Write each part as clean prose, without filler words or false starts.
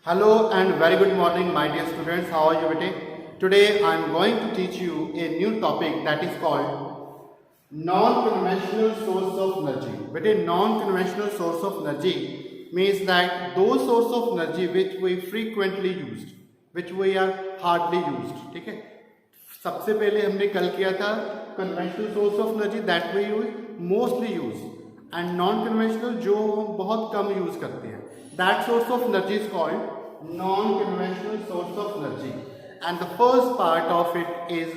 Hello and very good morning, my dear students. How are you today? Today I am going to teach you a new topic that is called non-conventional source of energy. But a non-conventional source of energy means that those source of energy which we frequently used, which we are hardly used. ठीक है? सबसे पहले हमने कल किया था conventional source of energy that we use mostly use and non conventional जो हम बहुत कम यूज करते हैं that source of energy is called non conventional source of energy and the first part of it is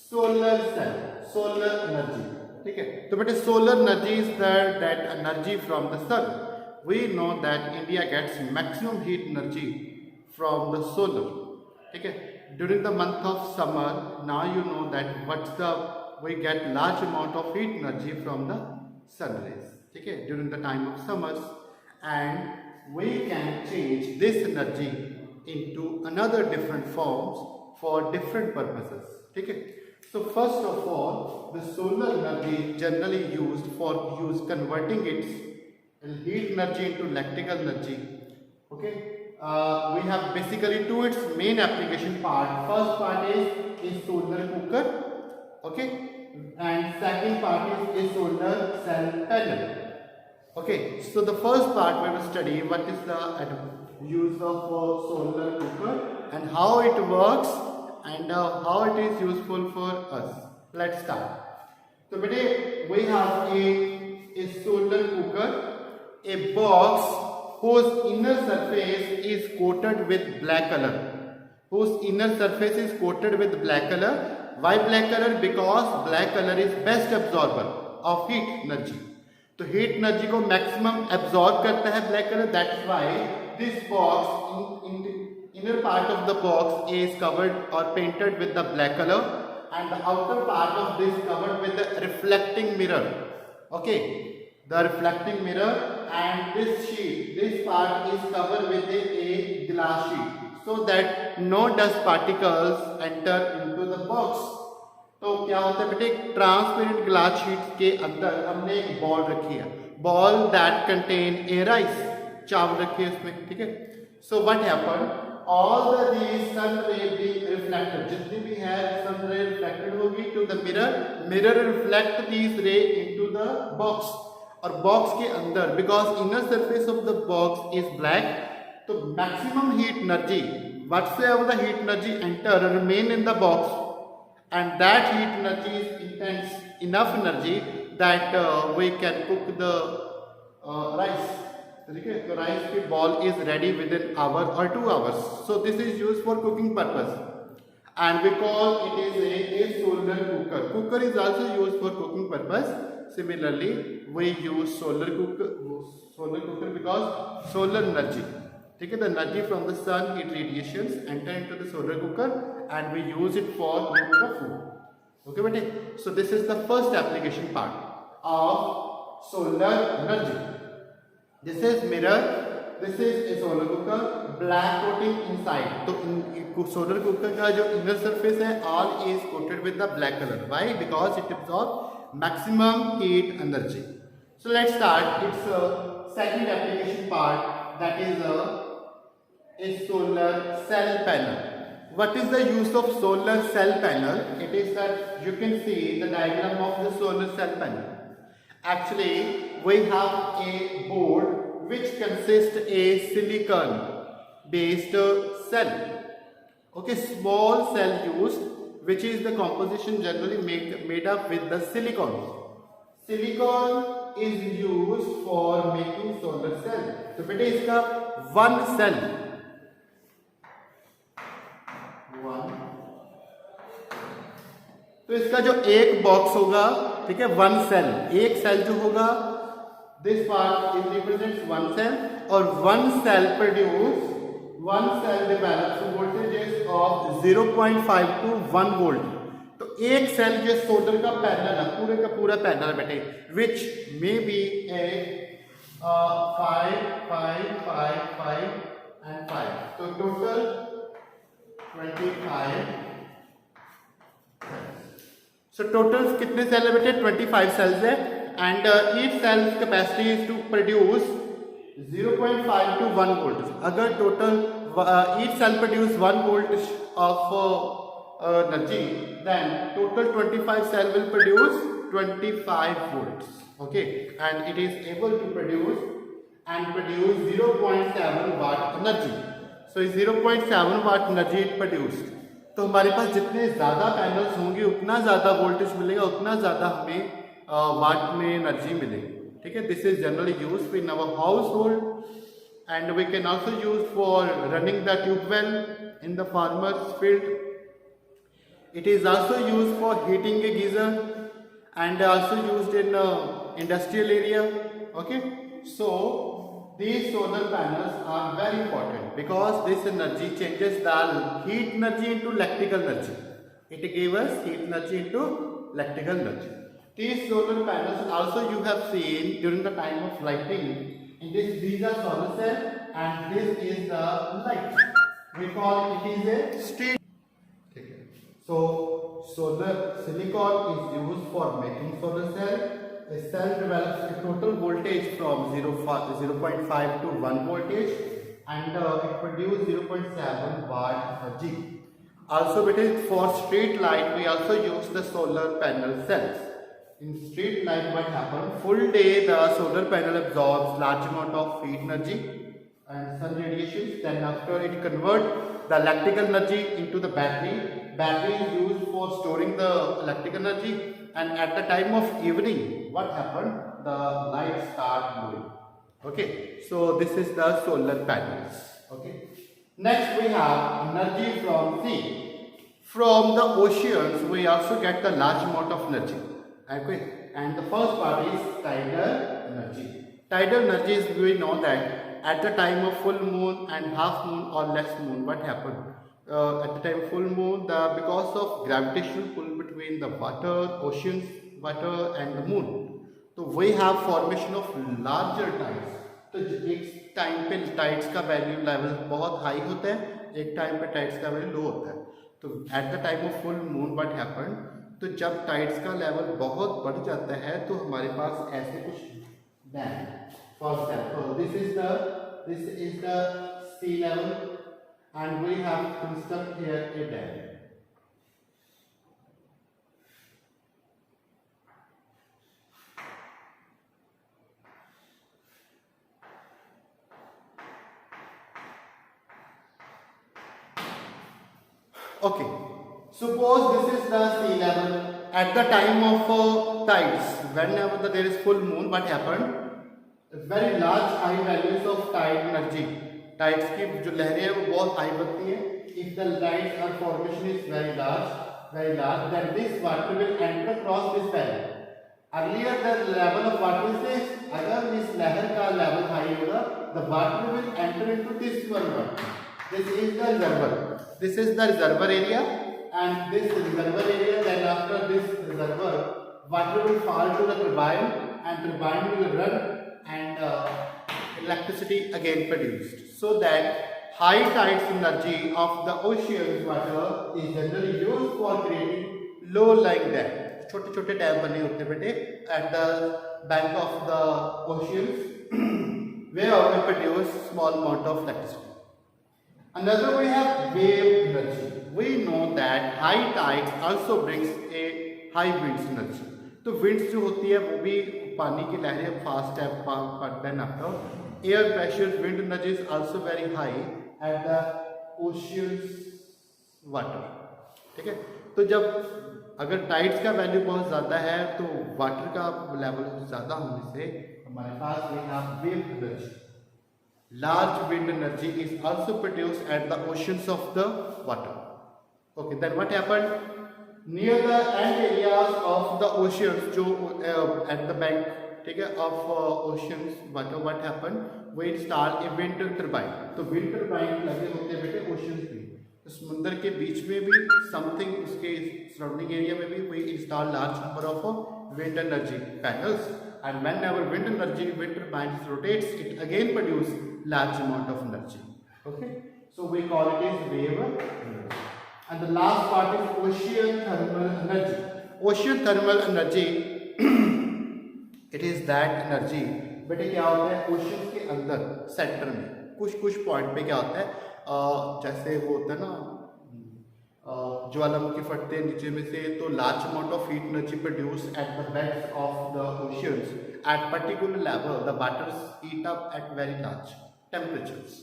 solar cell solar energy. ठीक है, तो बेटे solar energy is that energy from the sun. We know that India gets maximum heat energy from the solar. ठीक है, during the month of summer, now you know that we get large amount of heat energy from the sun rays. Okay, during the time of summers, and we can change this energy into another different forms for different purposes. Okay, so first of all, the solar energy generally used for converting its heat energy into electrical energy. Okay, we have basically two its main application part. First part is solar cooker, okay, and second part is solar cell panel. Okay, so the first part we will study what is the use of solar cooker and how it works and how it is useful for us. Let's start. So today we have a solar cooker, a box whose inner surface is coated with black color. Whose inner surface is coated with black color. Why black color? Because black color is best absorber of heat energy. तो heat energy को maximum absorb करता है black color. That's why this box in the inner part of the box is covered or painted with the black color, and the outer part of this covered with the reflecting mirror. Okay, the reflecting mirror, and this part is covered with a glass sheet so that no dust particles enter into the box. तो क्या होता है बेटे, transparent glass sheet के अंदर हमने एक ball रखी है, ball that contain a rice, चावल रखी है उसमें. ठीक है, so what happen, all the sun ray be reflected, जितनी भी है सन रे रिफ्लेक्टेड होगी to the mirror, mirror reflect these ray into the box. और बॉक्स के अंदर, because inner surface of the box is black, तो maximum heat energy whatsoever the heat energy enter remain in the box, and that heat energy is intense enough energy that we can cook the rice. ठीक है, तो rice की ball is ready within hour और 2 hours. So this is use for cooking purpose and we call it is a solar cooker. Cooker is also used for cooking purpose. Similarly, we use solar cooker because solar energy. ठीक है, the energy from the sun, heat radiations enter into the solar cooker and we use it for cooking the food. Okay, बेटे. So this is the first application part of solar energy. This is mirror. This is a solar cooker. Black coating inside. तो solar cooker का जो inner surface है, all is coated with the black color. Why? Because it absorbs maximum heat energy. So let's start. Its second application part, that is a solar cell panel. What is the use of solar cell panel? It is that you can see the diagram of the solar cell panel. Actually, we have a board which consists a silicon based cell. Okay, small cell used, which is the composition generally made up with the silicon. Silicon is used for making solar cell. तो बेटे इसका one cell, तो इसका जो एक box होगा, ठीक है, वन सेल, एक सेल जो होगा, this part is represents one cell, और one cell develops voltages of 0.5 to 1 volt. तो एक सेल जो सोलर का पैनल है, पूरे का पूरा पैनल बेटे, which may be a 5, 5, 5, 5 and 5. तो total 25. So total कितने सेल है बेटे, 25 cells है, and each cell's capacity is to produce 0.5 to 1 voltage. अगर total each cell produce 1 voltage of energy, then total 25 cell will produce 25 volts. Okay, and it is able to produce 0.7 watt energy. So 0.7 watt energy it produced. तो हमारे पास जितने ज़्यादा panels होंगे उतना ज़्यादा voltage मिलेगा, उतना ज़्यादा हमें वाट में एनर्जी मिलेगी. ठीक है, this is generally used in our household and we can also use for running the tubewell in the farmers field. It is also used for heating a geyser and also used in industrial area. Okay, so these solar panels are very important because this energy changes the heat energy into electrical energy. It gives us heat energy into electrical energy. These solar panels also you have seen during the time of lighting. In this, these are solar cell and this is the light. We call it is a street. So solar silicon is used for making solar cell. A cell develops a total voltage from 0.5 to 1 voltage and it produces 0.7 watt energy. Also, for street light we also use the solar panel cells. In street light what happens? Full day the solar panel absorbs large amount of heat energy and sun radiations. Then after it converts the electrical energy into the battery. Battery is used for storing the electrical energy, and at the time of evening what happened? The lights start glowing. Okay, so this is the solar panels. Okay, next we have energy from sea. From the oceans we also get the large amount of energy. Okay, and the first part is tidal energy. Tidal energy is, we know that at the time of full moon and half moon or less moon what happened? At the time of full moon, because of gravitational pull between the water, oceans, water and the moon, तो we have formation of larger tides. तो एक time पे tides का value level बहुत high होता है, एक time पे टाइड्स का वैल्यू लो होता है. तो at the time of full moon what happen? तो जब टाइड्स का लेवल बहुत बढ़ जाता है तो हमारे पास ऐसे कुछ dam. For example this is the sea level and we have construct here a dam. Okay, suppose this is the sea level at the time of tides. Whenever there is full moon, what happened? Very large high values of tide energy. Tides की जो लहरें हैं वो बहुत high बनती हैं. If the tides are formation is very large then this water will enter across this valley. Earlier the level of water is, अगर इस लहर का लेवल हाई होगा the water will enter into this one water. This is the reservoir area and this reservoir area. Then after this reservoir water will fall to the turbine and turbine will run and electricity again produced. So that high tides energy of the ocean's water is generally used for creating low lying dam. छोटे छोटे dam बने होते हैं बेटे at the bank of the oceans where we produce small amount of electricity. Another we have wave energy. We know that high tides also brings a high winds energy. तो winds जो होती है वो भी पानी की लहरें fast है, but then after air pressure wind energy is also very high at the ocean's water. ठीक है, तो जब अगर टाइड्स का वैल्यू बहुत ज़्यादा है तो वाटर का लेवल ज़्यादा होने से हमारे पास we have wave energy. Large wind energy is also produced at the oceans of the water. Okay, then what happened? Near the end areas of the oceans, जो at the bank, ठीक है, of oceans water, what happened? We install a wind turbine. तो wind turbine लगे होते हैं बेटे oceans पे. तो समुद्र के बीच में भी something उसके surrounding area में भी we install large number of wind energy panels. And whenever wind turbine rotates, it again produce large amount of energy. Okay, so we call it as wave energy. And the last part is ocean thermal energy. Ocean thermal energy, it is that energy बेटे क्या होता है, ocean के अंदर centre में कुछ कुछ point पे क्या होता है, जैसे वो होता है ना, ज्वालामुखी फटते हैं नीचे में से, तो large amount of heat energy produce at the beds of the oceans at particular level, the waters heat up at very large temperatures.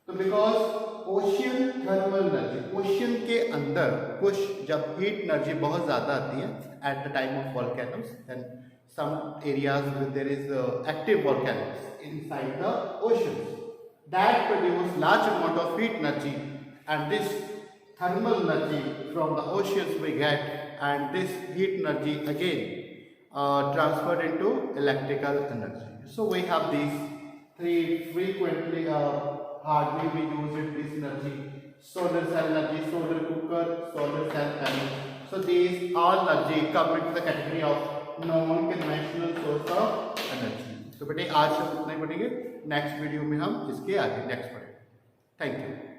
तो because ocean thermal energy, ocean के अंदर कुछ जब हीट एनर्जी बहुत ज़्यादा आती है at the time of volcanoes, and some areas where there is active volcanoes inside the oceans that produce large amount of heat energy, and this thermal energy from the oceans we get, and this heat energy again transferred into electrical energy. So we have these three frequently hardly we use it, this energy: solar cell energy, solar cooker, solar cell panel. So these all energy come into the category of non conventional source of energy. तो बेटे आज हम उतना ही पढ़ेंगे, next video में हम इसके आगे नेक्स्ट पढ़ेंगे। Thank you.